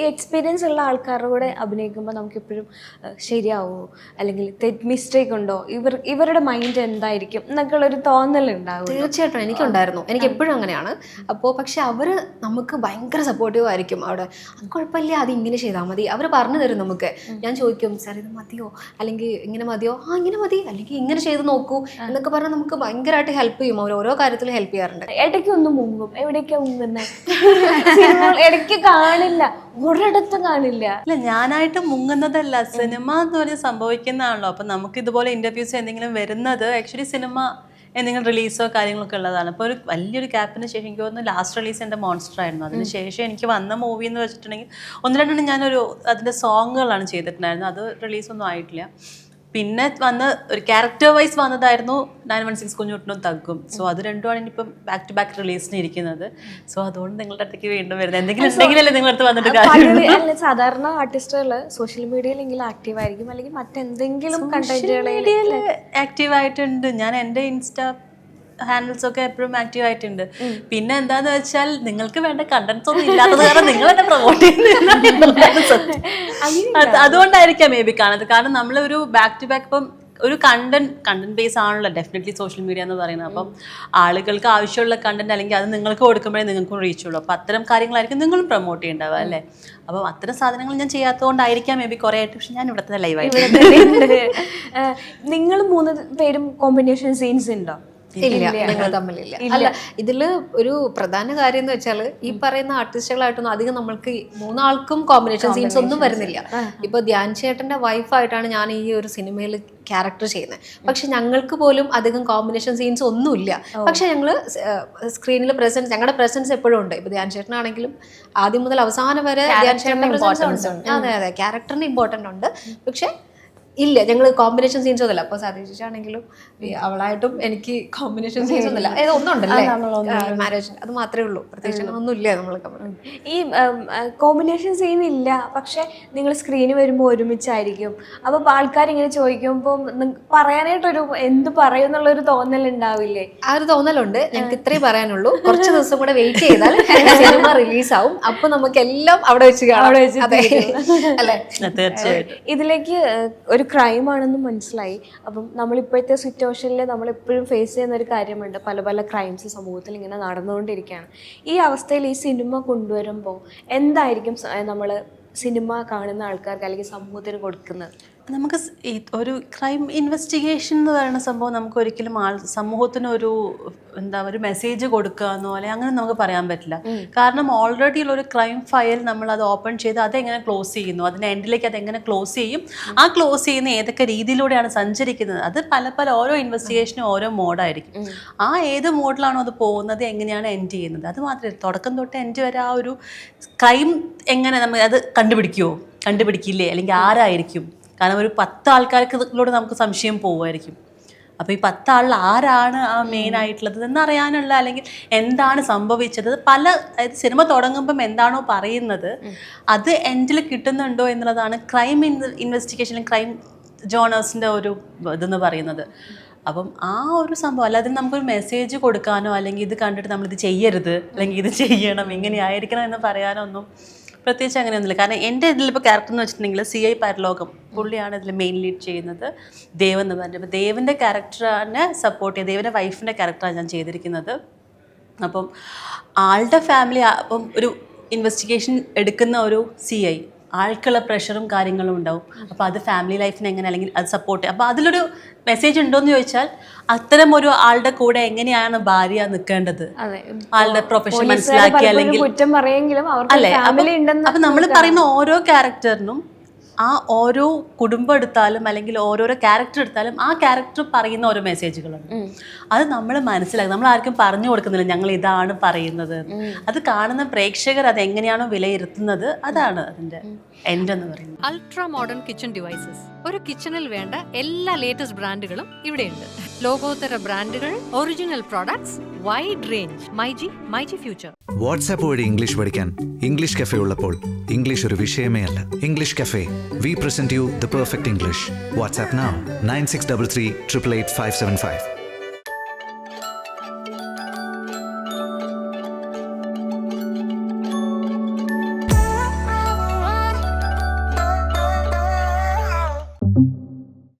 Experience ഉള്ള ആൾക്കാരുടെ കൂടെ അഭിനയിക്കുമ്പോൾ നമുക്കെപ്പോഴും ശരിയാവുമോ അല്ലെങ്കിൽ മിസ്റ്റേക്ക് ഉണ്ടോ, ഇവരുടെ മൈൻഡ് എന്തായിരിക്കും എന്നൊക്കെയുള്ളൊരു തോന്നലുണ്ടാവും. തീർച്ചയായിട്ടും എനിക്കുണ്ടായിരുന്നു, എനിക്ക് എപ്പോഴും അങ്ങനെയാണ്. അപ്പോൾ പക്ഷെ അവർ നമുക്ക് ഭയങ്കര സപ്പോർട്ടീവ് ആയിരിക്കും അവിടെ. അത് കുഴപ്പമില്ല, അത് ഇങ്ങനെ ചെയ്താൽ മതി, അവർ പറഞ്ഞു തരും നമുക്ക്. ഞാൻ ചോദിക്കും സാർ ഇത് മതിയോ, അല്ലെങ്കിൽ ഇങ്ങനെ മതിയോ, ഇങ്ങനെ മതി, അല്ലെങ്കിൽ ഇങ്ങനെ ചെയ്ത് നോക്കൂ എന്നൊക്കെ പറഞ്ഞാൽ നമുക്ക് ഭയങ്കരമായിട്ട് ഹെൽപ്പ് ചെയ്യും. അവർ ഓരോ കാര്യത്തിലും ഹെൽപ്പ് ചെയ്യാറുണ്ട്. ഇടയ്ക്ക് ഒന്ന് മുങ്ങും, എവിടേക്കാ മുങ്ങുന്നത് ഇടയ്ക്ക് കാണില്ല, ഒരിടത്തും കാണില്ല. അല്ല, ഞാനായിട്ട് മുങ്ങുന്നതല്ല, സിനിമ എന്ന് പറഞ്ഞ് സംഭവിക്കുന്നതാണല്ലോ. അപ്പം നമുക്ക് ഇതുപോലെ ഇന്റർവ്യൂസ് എന്തെങ്കിലും വരുന്നത് ആക്ച്വലി സിനിമ എന്തെങ്കിലും റിലീസോ കാര്യങ്ങളൊക്കെ ഉള്ളതാണ്. അപ്പോൾ ഒരു വലിയൊരു ഗ്യാപ്പിന് ശേഷം എനിക്ക് തോന്നുന്നു ലാസ്റ്റ് റിലീസ് എൻ്റെ മോൺസ്റ്റർ ആയിരുന്നു. അതിന് ശേഷം എനിക്ക് വന്ന മൂവി എന്ന് വെച്ചിട്ടുണ്ടെങ്കിൽ 1-2 ഞാനൊരു അതിൻ്റെ സോങ്ങുകളാണ് ചെയ്തിട്ടുണ്ടായിരുന്നത്. അത് റിലീസൊന്നും ആയിട്ടില്ല. പിന്നെ വന്ന് ഒരു ക്യാരക്ടർ വൈസ് വന്നതായിരുന്നു 916 കുഞ്ഞുട്ടനും തഗ്ഗും. സോ അത് രണ്ടുമാണ് ഇനിയിപ്പം ബാക്ക് ടു ബാക്ക് റിലീസിന് ഇരിക്കുന്നത്. സോ അതുകൊണ്ട് നിങ്ങളുടെ അടുത്തേക്ക് വീണ്ടും വരുന്നത് എന്തെങ്കിലും ഉണ്ടെങ്കിലല്ലേ നിങ്ങളുടെ അടുത്ത് വന്നിട്ട് കാര്യം. സാധാരണ ആർട്ടിസ്റ്റുകൾ സോഷ്യൽ മീഡിയയിലെങ്കിലും ആക്റ്റീവ് ആയിരിക്കും, അല്ലെങ്കിൽ മറ്റെന്തെങ്കിലും മീഡിയയിൽ ആക്റ്റീവ് ആയിട്ടുണ്ട്. ഞാൻ എൻ്റെ ഇൻസ്റ്റാ ഹാൻഡിൽസ് ഒക്കെ എപ്പോഴും ആക്റ്റീവ് ആയിട്ടുണ്ട്. പിന്നെ എന്താന്ന് വെച്ചാൽ നിങ്ങൾക്ക് വേണ്ട കണ്ടന്റ്സ് ഒന്നും ഇല്ലാത്തത് കാരണം നിങ്ങൾ എന്നെ പ്രൊമോട്ട് ചെയ്യുന്നില്ല. അതുകൊണ്ടായിരിക്കാം മേ ബി കാണുന്നത്. കാരണം നമ്മൾ ഒരു ബാക്ക് ടു ബാക്ക് ഇപ്പം ഒരു കണ്ടന്റ് ബേസ് ആണല്ലോ ഡെഫിനറ്റ്ലി സോഷ്യൽ മീഡിയ എന്ന് പറയുന്നത്. അപ്പം ആളുകൾക്ക് ആവശ്യമുള്ള കണ്ടന്റ് അല്ലെങ്കിൽ അത് നിങ്ങൾക്ക് കൊടുക്കുമ്പോഴേ നിങ്ങൾക്കും റീച്ച് ഉള്ളൂ. അപ്പം അത്തരം കാര്യങ്ങളായിരിക്കും നിങ്ങളും പ്രൊമോട്ട് ചെയ്യേണ്ടാവുക അല്ലേ. അപ്പം അത്തരം സാധനങ്ങൾ ഞാൻ ചെയ്യാത്തതുകൊണ്ടായിരിക്കാം മേ ബി കുറേ ആയിട്ട്. പക്ഷെ ഞാൻ ഇവിടെ ലൈവായിട്ട്. നിങ്ങൾ 3 പേരും കോമ്പിനേഷൻ സീൻസ് ഉണ്ടോ? ഇല്ല, ഞങ്ങൾ തമ്മിലില്ല. അല്ല, ഇതില് ഒരു പ്രധാന കാര്യം എന്ന് വെച്ചാൽ ഈ പറയുന്ന ആർട്ടിസ്റ്റുകളായിട്ടൊന്നും അധികം നമ്മൾക്ക് 3 ആൾക്കും കോമ്പിനേഷൻ സീൻസ് ഒന്നും വരുന്നില്ല. ഇപ്പൊ ധ്യാൻ ചേട്ടന്റെ വൈഫായിട്ടാണ് ഞാൻ ഈ ഒരു സിനിമയിൽ ക്യാരക്ടർ ചെയ്യുന്നത്. പക്ഷെ ഞങ്ങൾക്ക് പോലും അധികം കോമ്പിനേഷൻ സീൻസ് ഒന്നുമില്ല. പക്ഷെ ഞങ്ങള് സ്ക്രീനിൽ പ്രസൻസ്, ഞങ്ങളുടെ പ്രസൻസ് എപ്പോഴും ഉണ്ട്. ഇപ്പൊ ധ്യാൻ ചേട്ടനാണെങ്കിലും ആദ്യം മുതൽ അവസാനം വരെ ധ്യാൻ ചേട്ടന്റെ പ്രസൻസ് ഉണ്ട്. അതെ, ക്യാരക്ടറിന് ഇമ്പോർട്ടന്റ് ഉണ്ട്. പക്ഷെ ഇല്ല, ഞങ്ങൾ കോമ്പിനേഷൻ സീൻസ് ഒന്നുമില്ല. അപ്പൊ സതീഷാണെങ്കിലും അവളായിട്ടും എനിക്ക് കോമ്പിനേഷൻ സീൻസ് ഒന്നുമില്ല. ഒന്നുണ്ടല്ലേ മാരേജ്, അത് മാത്രമേ ഉള്ളൂ. പ്രത്യേകിച്ച് ഒന്നുമില്ല. നമ്മൾ ഈ കോമ്പിനേഷൻ സീൻ ഇല്ല, പക്ഷെ നിങ്ങൾ സ്ക്രീനിൽ വരുമ്പോൾ ഒരുമിച്ചായിരിക്കും. അപ്പൊ ആൾക്കാരിങ്ങനെ ചോദിക്കുമ്പോൾ പറയാനായിട്ടൊരു എന്ത് പറയും എന്നുള്ളൊരു തോന്നൽ ഉണ്ടാവില്ലേ? ആ ഒരു തോന്നലുണ്ട്. ഞങ്ങൾക്ക് ഇത്രേ പറയാനുള്ളൂ. കുറച്ച് ദിവസം കൂടെ വെയിറ്റ് ചെയ്താൽ സിനിമ റിലീസാവും. അപ്പൊ നമുക്ക് എല്ലാം അവിടെ വെച്ച് കാണാം അല്ലേ. ഇതിലേക്ക് ഒരു ക്രൈം ആണെന്ന് മനസ്സിലായി. അപ്പം നമ്മളിപ്പോഴത്തെ സിറ്റുവേഷനിൽ നമ്മളെപ്പോഴും ഫേസ് ചെയ്യുന്ന ഒരു കാര്യമുണ്ട്, പല പല ക്രൈംസ് സമൂഹത്തിൽ ഇങ്ങനെ നടന്നുകൊണ്ടിരിക്കുകയാണ്. ഈ അവസ്ഥയിൽ ഈ സിനിമ കൊണ്ടുവരുമ്പോൾ എന്തായിരിക്കും നമ്മൾ സിനിമ കാണുന്ന ആൾക്കാർക്ക് അല്ലെങ്കിൽ സമൂഹത്തിന് കൊടുക്കുന്നത്? നമുക്ക് ഒരു ക്രൈം ഇൻവെസ്റ്റിഗേഷൻ എന്ന് പറയുന്ന സംഭവം നമുക്ക് ഒരിക്കലും സമൂഹത്തിന് ഒരു മെസ്സേജ് കൊടുക്കുക എന്നോ അല്ലെങ്കിൽ അങ്ങനെ നമുക്ക് പറയാൻ പറ്റില്ല. കാരണം ഓൾറെഡി ഉള്ള ഒരു ക്രൈം ഫയൽ നമ്മൾ അത് ഓപ്പൺ ചെയ്ത് അതെങ്ങനെ ക്ലോസ് ചെയ്യുന്നു, അതിൻ്റെ എൻഡിലേക്ക് അതെങ്ങനെ ക്ലോസ് ചെയ്യും, ആ ക്ലോസ് ചെയ്യുന്ന ഏതൊക്കെ രീതിയിലൂടെയാണ് സഞ്ചരിക്കുന്നത്, അത് പല ഓരോ ഇൻവെസ്റ്റിഗേഷനും ഓരോ മോഡായിരിക്കും. ആ ഏത് മോഡിലാണോ അത് പോകുന്നത്, എങ്ങനെയാണ് എൻഡ് ചെയ്യുന്നത്, അത് മാത്രമേ തുടക്കം തൊട്ട് എൻഡ് വരെ ആ ഒരു ക്രൈം എങ്ങനെ നമ്മൾ അത് കണ്ടുപിടിക്കില്ലേ, അല്ലെങ്കിൽ ആരായിരിക്കും. കാരണം ഒരു 10 ആൾക്കാർക്കിലൂടെ നമുക്ക് സംശയം പോവുമായിരിക്കും. അപ്പോൾ ഈ 10 ആളിൽ ആരാണ് ആ മെയിൻ ആയിട്ടുള്ളത് എന്നറിയാനുള്ള, അല്ലെങ്കിൽ എന്താണ് സംഭവിച്ചത്, അതായത് സിനിമ തുടങ്ങുമ്പം എന്താണോ പറയുന്നത് അത് എൻഡിൽ കിട്ടുന്നുണ്ടോ എന്നുള്ളതാണ് ക്രൈം ഇൻവെസ്റ്റിഗേഷൻ, ക്രൈം ജോണേഴ്സിൻ്റെ ഒരു ഇതെന്ന് പറയുന്നത്. അപ്പം ആ ഒരു സംഭവം അല്ലാതെ നമുക്കൊരു മെസ്സേജ് കൊടുക്കാനോ അല്ലെങ്കിൽ ഇത് കണ്ടിട്ട് നമ്മളിത് ചെയ്യരുത് അല്ലെങ്കിൽ ഇത് ചെയ്യണം ഇങ്ങനെ ആയിരിക്കണം എന്ന് പറയാനോ ഒന്നും പ്രത്യേകിച്ച് അങ്ങനെയൊന്നുമില്ല. കാരണം എൻ്റെ ഇതിലിപ്പോൾ ക്യാരക്ടർ എന്ന് വെച്ചിട്ടുണ്ടെങ്കിൽ CI പരലോകം പുള്ളിയാണ് ഇതിൽ മെയിൻ ലീഡ് ചെയ്യുന്നത്, ദേവ് എന്ന് പറഞ്ഞിട്ട്. അപ്പോൾ ദേവിൻ്റെ ക്യാരക്ടറിനെ സപ്പോർട്ട് ചെയ്ത് ദേവിൻ്റെ വൈഫിൻ്റെ ക്യാരക്ടറാണ് ഞാൻ ചെയ്തിരിക്കുന്നത്. അപ്പം ആളുടെ ഫാമിലി, അപ്പം ഒരു ഇൻവെസ്റ്റിഗേഷൻ എടുക്കുന്ന ഒരു CI ആൾക്കുള്ള പ്രഷറും കാര്യങ്ങളും ഉണ്ടാവും. അപ്പോൾ അത് ഫാമിലി ലൈഫിന് എങ്ങനെ, അല്ലെങ്കിൽ അത് സപ്പോർട്ട്. അപ്പോൾ അതിലൊരു മെസ്സേജ് ഉണ്ടോയെന്ന് ചോദിച്ചാൽ അത്തരം ഒരു ആളുടെ കൂടെ എങ്ങനെയാണ് ഭാര്യ നിൽക്കേണ്ടത്, ആളുടെ പ്രൊഫഷൻ മനസ്സിലാക്കി, അല്ലെങ്കിൽ അല്ലേ. അപ്പം നമ്മൾ പറയുന്ന ഓരോ ക്യാരക്ടറിനും ആ ഓരോ കുടുംബം എടുത്താലും അല്ലെങ്കിൽ ഓരോരോ ക്യാരക്ടർ എടുത്താലും ആ ക്യാരക്ടർ പറയുന്ന ഓരോ മെസ്സേജുകളുണ്ട്. അത് നമ്മൾ മനസ്സിലാക്കി, നമ്മൾ ആർക്കും പറഞ്ഞു കൊടുക്കുന്നില്ല ഞങ്ങൾ ഇതാണ് പറയുന്നത്. അത് കാണുന്ന പ്രേക്ഷകർ അത് എങ്ങനെയാണോ വിലയിരുത്തുന്നത്, അതാണ് അതിൻ്റെ എൻഡ് എന്ന് പറയുന്നത്. അൾട്രാ മോഡേൺ കിച്ചൺ ഡിവൈസസ്, ഒരു കിച്ചണിൽ വേണ്ട എല്ലാ ലേറ്റസ്റ്റ് ബ്രാൻഡുകളും ഇവിടെയുണ്ട്. ലോകോത്തര ബ്രാൻഡുകൾ, original products, wide range. MyG future. WhatsApp വഴി ഇംഗ്ലീഷ് പഠിക്കാൻ ഇംഗ്ലീഷ് കഫേ ഉള്ളപ്പോൾ ഇംഗ്ലീഷ് ഒരു വിഷയമേ അല്ല. English cafe, we present you the perfect English. WhatsApp now 9633 888 575.